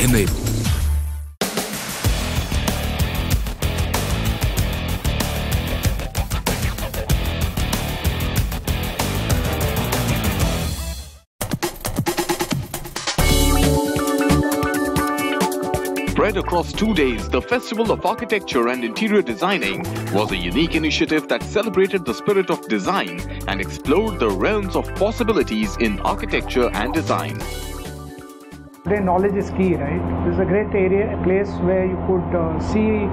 enabled. Spread across 2 days, the Festival of Architecture and Interior Designing was a unique initiative that celebrated the spirit of design and explored the realms of possibilities in architecture and design. Today, knowledge is key, right? This is a great area, a place where you could see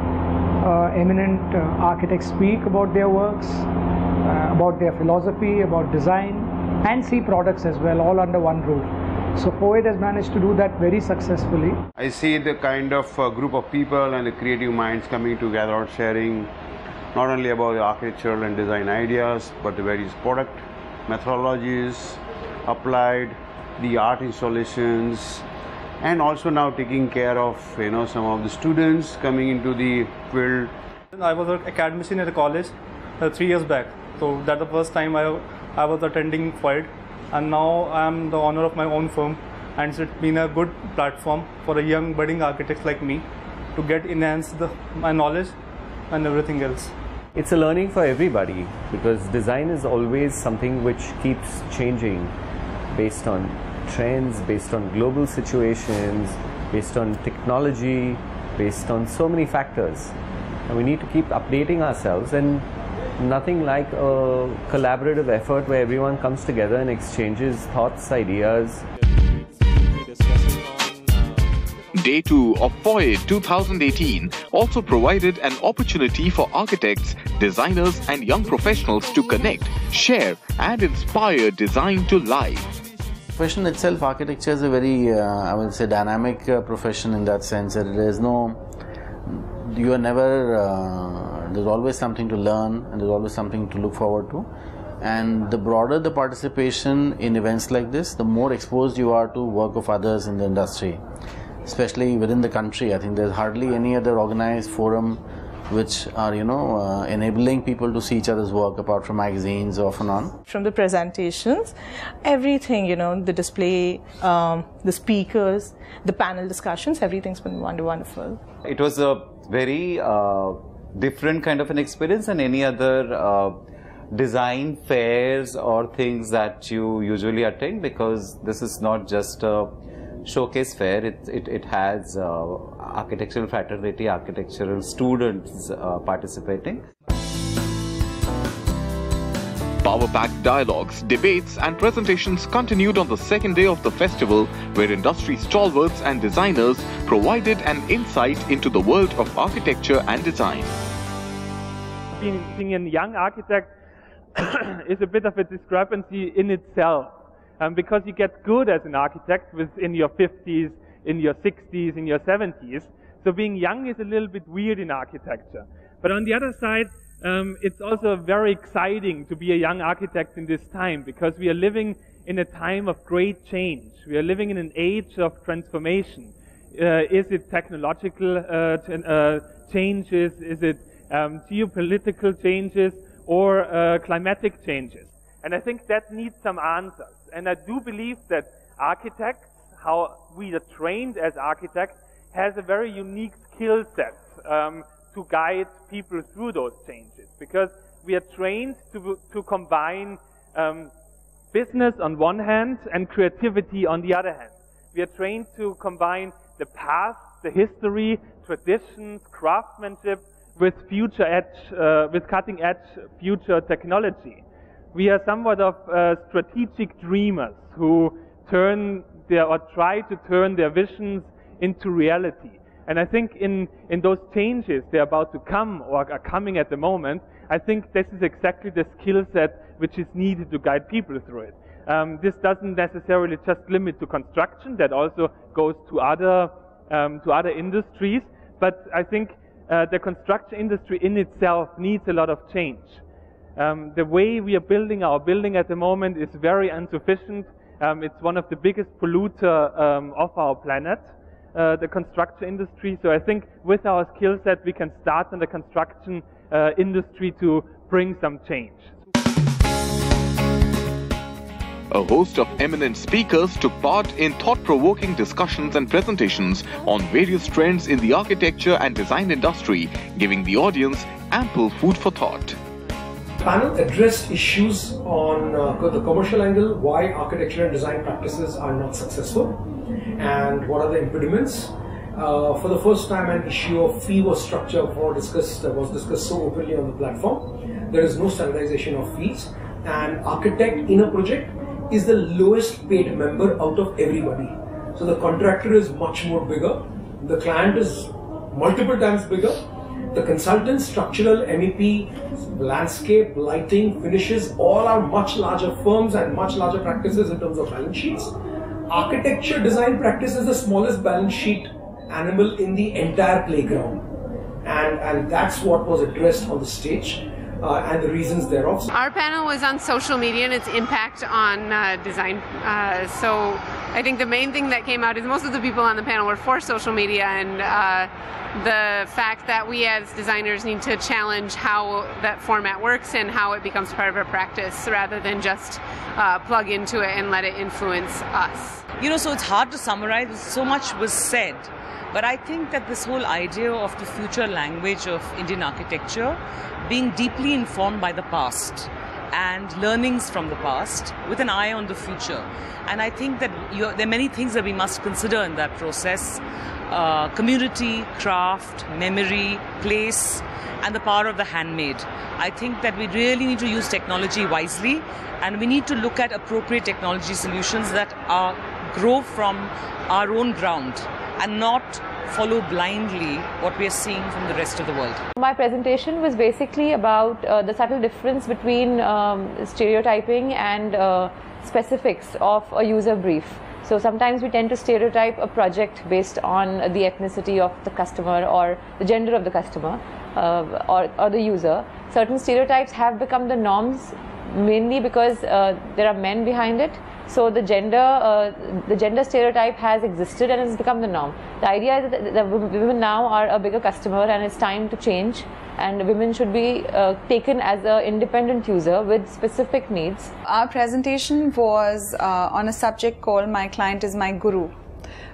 eminent architects speak about their works, about their philosophy, about design, and see products as well, all under one roof. So POET has managed to do that very successfully. I see the kind of group of people and the creative minds coming together, sharing not only about the architectural and design ideas, but the various product methodologies applied, the art installations, and also now taking care of some of the students coming into the field. I was an academician at a college 3 years back, so that's the first time I was attending POET. And now I am the owner of my own firm, and it's been a good platform for a young budding architect like me to enhance my knowledge and everything else. It's a learning for everybody, because design is always something which keeps changing based on trends, based on global situations, based on technology, based on so many factors. And we need to keep updating ourselves, and nothing like a collaborative effort where everyone comes together and exchanges thoughts, ideas. Day 2 of POET 2018 also provided an opportunity for architects, designers and young professionals to connect, share and inspire design to life. Profession itself, architecture is a very, I would say, dynamic profession in that sense that you are never, there's always something to learn and there's always something to look forward to. And the broader the participation in events like this, the more exposed you are to work of others in the industry, especially within the country. I think there's hardly any other organized forum which are, enabling people to see each other's work apart from magazines off and on. From the presentations, everything, the display, the speakers, the panel discussions, everything's been wonderful. It was a very different kind of an experience than any other design fairs or things that you usually attend, because this is not just a showcase fair. It has architectural fraternity, architectural students participating. Power-packed dialogues, debates and presentations continued on the second day of the festival, where industry stalwarts and designers provided an insight into the world of architecture and design. Being a young architect is a bit of a discrepancy in itself, because you get good as an architect within your 50s, in your 60s, in your 70s. So being young is a little bit weird in architecture. But on the other side, it's also very exciting to be a young architect in this time, because we are living in a time of great change. We are living in an age of transformation. Is it technological changes? Is it geopolitical changes? Or climatic changes? And I think that needs some answers. And I do believe that architects, how we are trained as architects, has a very unique skill set to guide people through those changes, because we are trained to combine business on one hand and creativity on the other hand. We are trained to combine the past, the history, traditions, craftsmanship with cutting edge future technology. We are somewhat of strategic dreamers who try to turn their visions into reality. And I think in those changes they're about to come or are coming at the moment, I think this is exactly the skill set which is needed to guide people through it. This doesn't necessarily just limit to construction, that also goes to other industries, but I think the construction industry in itself needs a lot of change. The way we are building our building at the moment is very insufficient. It's one of the biggest polluter of our planet, the construction industry. So I think with our skill set we can start in the construction industry to bring some change. A host of eminent speakers took part in thought-provoking discussions and presentations on various trends in the architecture and design industry, giving the audience ample food for thought. The panel addressed issues on the commercial angle, why architecture and design practices are not successful, and what are the impediments. For the first time, an issue of fee structure was discussed so openly on the platform. There is no standardization of fees, and architect in a project is the lowest paid member out of everybody. So the contractor is much more bigger, the client is multiple times bigger, the consultant, structural, MEP, landscape, lighting, finishes, all are much larger firms and much larger practices in terms of balance sheets. Architecture design practice is the smallest balance sheet animal in the entire playground, and that's what was addressed on the stage. And the reasons thereof. Our panel was on social media and its impact on design. So I think the main thing that came out is most of the people on the panel were for social media, and the fact that we as designers need to challenge how that format works and how it becomes part of our practice rather than just plug into it and let it influence us. So it's hard to summarize, so much was said. But I think that this whole idea of the future language of Indian architecture being deeply informed by the past and learnings from the past with an eye on the future. And I think that there are many things that we must consider in that process. Community, craft, memory, place, and the power of the handmade. I think that we really need to use technology wisely, and we need to look at appropriate technology solutions that grow from our own ground and not follow blindly what we are seeing from the rest of the world. My presentation was basically about the subtle difference between stereotyping and specifics of a user brief. So sometimes we tend to stereotype a project based on the ethnicity of the customer or the gender of the customer or the user. Certain stereotypes have become the norms mainly because there are men behind it. So the gender stereotype has existed and has become the norm. The idea is that women now are a bigger customer and it's time to change, and women should be taken as an independent user with specific needs. Our presentation was on a subject called My Client is My Guru,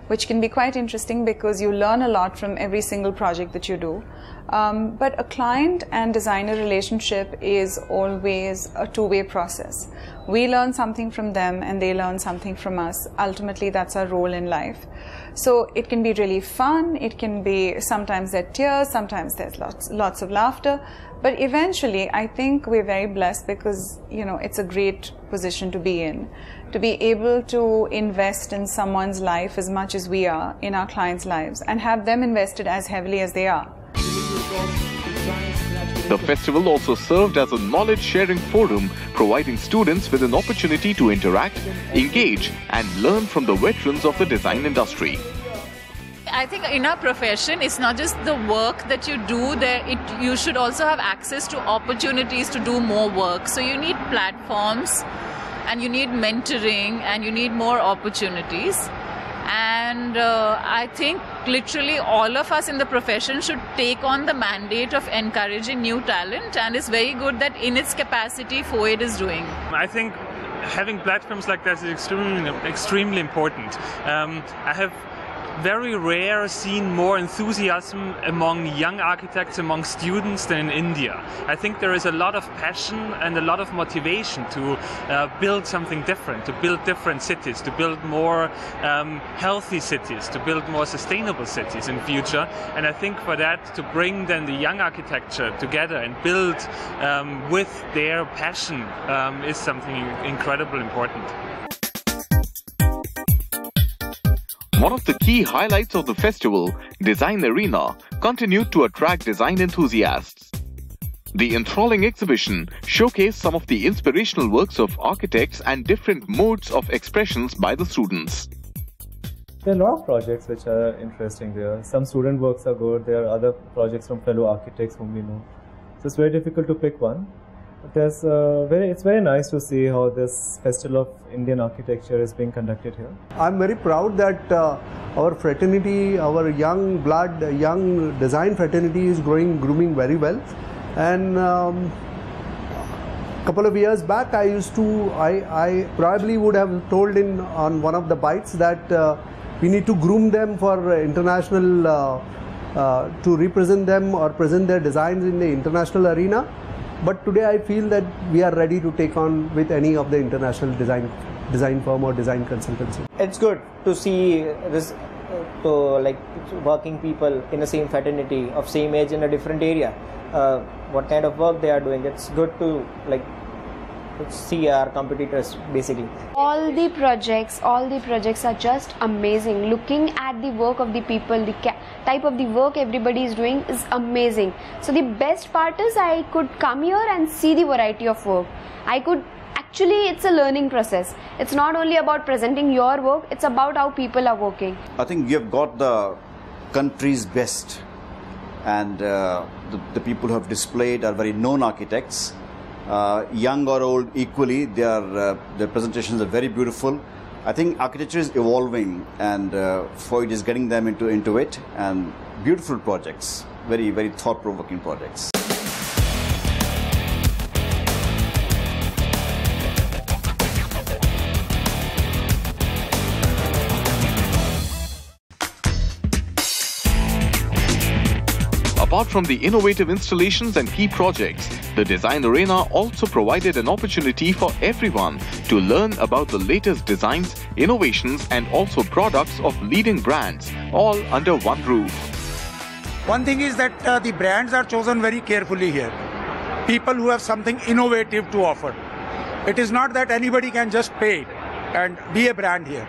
which can be quite interesting because you learn a lot from every single project that you do. But a client and designer relationship is always a two-way process. We learn something from them and they learn something from us. Ultimately, that's our role in life. So it can be really fun. It can be, sometimes there are tears, sometimes there's lots of laughter. But eventually, I think we're very blessed because, it's a great position to be in. To be able to invest in someone's life as much as we are in our clients' lives and have them invested as heavily as they are. The festival also served as a knowledge-sharing forum, providing students with an opportunity to interact, engage, and learn from the veterans of the design industry. I think in our profession, it's not just the work that you do there, you should also have access to opportunities to do more work. So you need platforms, and you need mentoring, and you need more opportunities. And I think literally all of us in the profession should take on the mandate of encouraging new talent, and it's very good that in its capacity FOAID is doing. I think having platforms like that is extremely important. I have very rare seen more enthusiasm among young architects, among students than in India. I think there is a lot of passion and a lot of motivation to build something different, to build different cities, to build more healthy cities, to build more sustainable cities in future. And I think for that, to bring then the young architecture together and build with their passion is something incredibly important. One of the key highlights of the festival, Design Arena, continued to attract design enthusiasts. The enthralling exhibition showcased some of the inspirational works of architects and different modes of expressions by the students. There are a lot of projects which are interesting there. Some student works are good, there are other projects from fellow architects whom we know. So it's very difficult to pick one. It's very nice to see how this Festival of Indian Architecture is being conducted here. I'm very proud that our fraternity, our young blood, young design fraternity is grooming very well. And couple of years back, I probably would have told on one of the bites that we need to groom them for international, to represent them or present their designs in the international arena. But today I feel that we are ready to take on with any of the international design firm or design consultancy. It's good to see this, like working people in the same fraternity of same age in a different area. What kind of work they are doing. It's good to see our competitors basically. All the projects are just amazing. Looking at the work of the people, the type of the work everybody is doing is amazing. So the best part is I could come here and see the variety of work. Actually, it's a learning process. It's not only about presenting your work, it's about how people are working. I think we have got the country's best, and the people who have displayed are very known architects. Young or old equally, their presentations are very beautiful. I think architecture is evolving, and Foyt is getting them into it, and beautiful projects, very, very thought-provoking projects. Apart from the innovative installations and key projects, the Design Arena also provided an opportunity for everyone to learn about the latest designs, innovations and also products of leading brands, all under one roof. One thing is that the brands are chosen very carefully here. People who have something innovative to offer. It is not that anybody can just pay and be a brand here.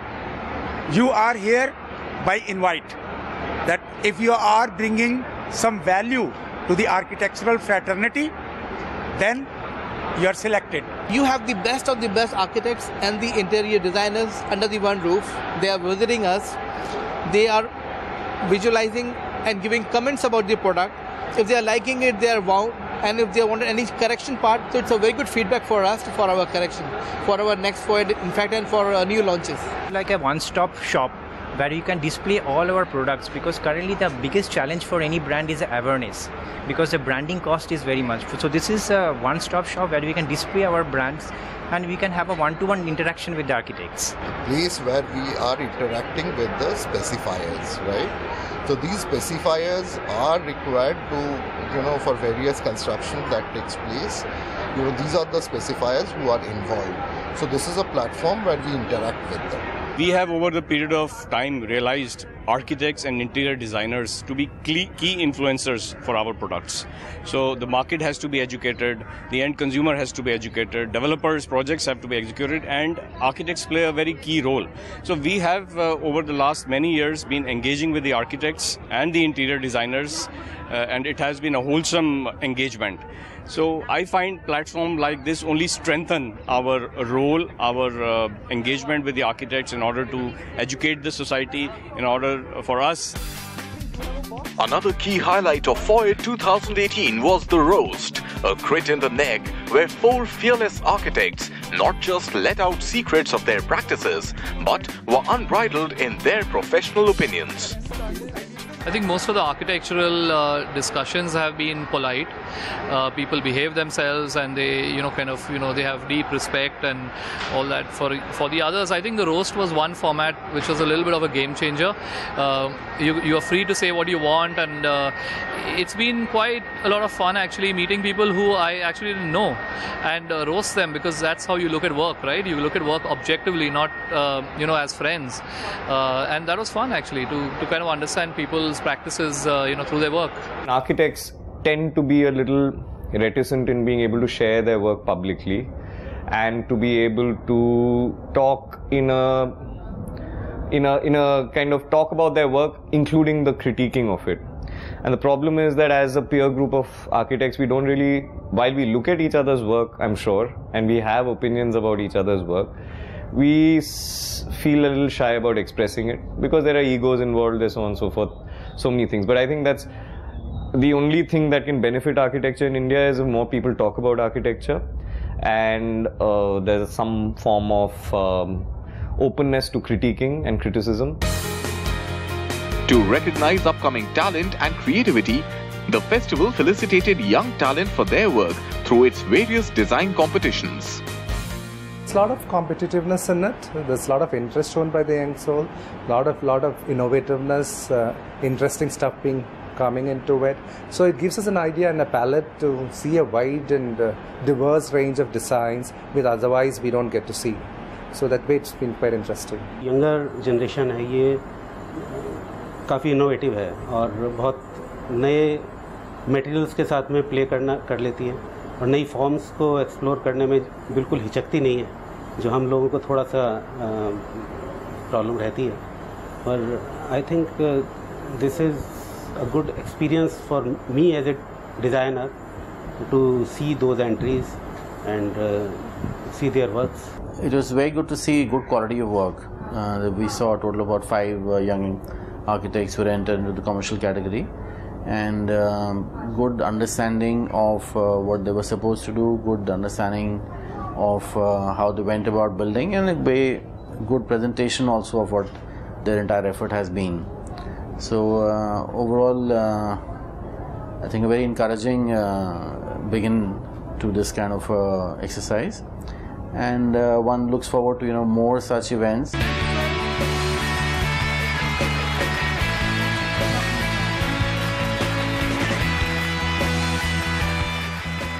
You are here by invite. That if you are bringing some value to the architectural fraternity, then you are selected. You have the best of the best architects and the interior designers under the one roof. They are visiting us. They are visualizing and giving comments about the product. If they are liking it, they are wow. And if they wanted any correction part, so it's a very good feedback for us for our correction, for our next Foyt, in fact, and for new launches. Like a one-stop shop where you can display all our products, because currently the biggest challenge for any brand is awareness, because the branding cost is very much. So this is a one-stop shop where we can display our brands and we can have a one-to-one interaction with the architects. Place where we are interacting with the specifiers, right? So these specifiers are required to, for various construction that takes place. These are the specifiers who are involved. So this is a platform where we interact with them. We have over the period of time realized architects and interior designers to be key influencers for our products. So the market has to be educated, the end consumer has to be educated, developers' projects have to be executed, and architects play a very key role. So we have over the last many years been engaging with the architects and the interior designers, and it has been a wholesome engagement. So I find platforms like this only strengthen our role, our engagement with the architects in order to educate the society, in order for us. Another key highlight of Foyt 2018 was the roast, a crit in the neck where 4 fearless architects not just let out secrets of their practices, but were unbridled in their professional opinions. I think most of the architectural discussions have been polite. People behave themselves, and they, they have deep respect and all that. For the others, I think the roast was one format which was a little bit of a game changer. You are free to say what you want, and it's been quite a lot of fun actually meeting people who I actually didn't know and roast them, because that's how you look at work, right? You look at work objectively, not as friends, and that was fun actually to kind of understand people's practices through their work. Architects tend to be a little reticent in being able to share their work publicly and to be able to talk in a kind of talk about their work, including the critiquing of it. And the problem is that as a peer group of architects, we don't really, while we look at each other's work, I'm sure, and we have opinions about each other's work, we feel a little shy about expressing it because there are egos involved, there's so on and so forth, so many things. But I think that's the only thing that can benefit architecture in India is if more people talk about architecture, and there's some form of openness to critiquing and criticism. To recognize upcoming talent and creativity, The festival felicitated young talent for their work through its various design competitions. There's a lot of competitiveness in it. There's a lot of interest shown by the young soul. Lot of innovativeness, interesting stuff coming into it. So it gives us an idea and a palette to see a wide and diverse range of designs which otherwise we don't get to see. So that way it's been quite interesting. Younger generation है ये काफ़ी innovative है और बहुत नए materials के साथ में प्ले कर लेती है और नई फॉर्म्स को एक्सप्लोर करने में बिल्कुल हिचकती नहीं है, जो हम लोगों को थोड़ा सा प्रॉब्लम रहती है. और I think this is a good experience for me as a designer to see those entries and see their works. It was very good to see good quality of work. We saw a total of about 5 young architects who entered into the commercial category, and good understanding of what they were supposed to do, good understanding of how they went about building, and a very good presentation also of what their entire effort has been. So overall, I think a very encouraging begin to this kind of exercise, and one looks forward to more such events.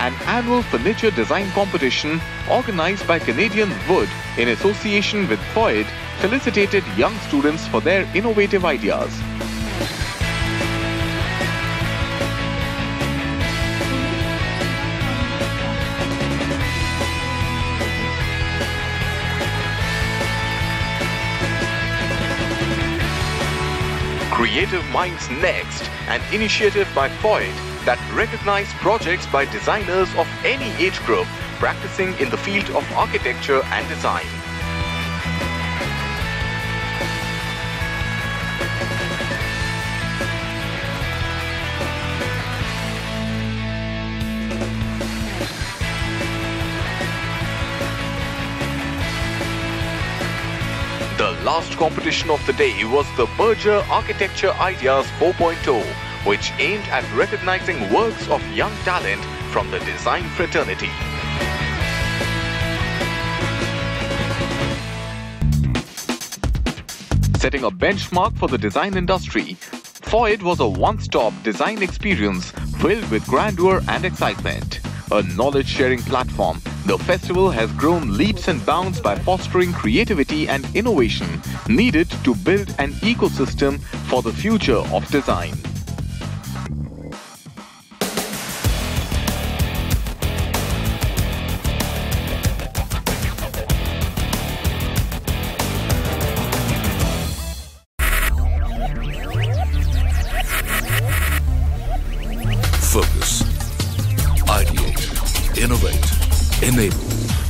An annual furniture design competition organized by Canadian Wood in association with FOID felicitated young students for their innovative ideas. Creative Minds Next, an initiative by FOID that recognized projects by designers of any age group practicing in the field of architecture and design. The last competition of the day was the Berger Architecture Ideas 4.0, which aimed at recognizing works of young talent from the design fraternity. Setting a benchmark for the design industry, FOID was a one-stop design experience filled with grandeur and excitement. A knowledge-sharing platform, the festival has grown leaps and bounds by fostering creativity and innovation needed to build an ecosystem for the future of design. Focus. Ideate. Innovate. Enable.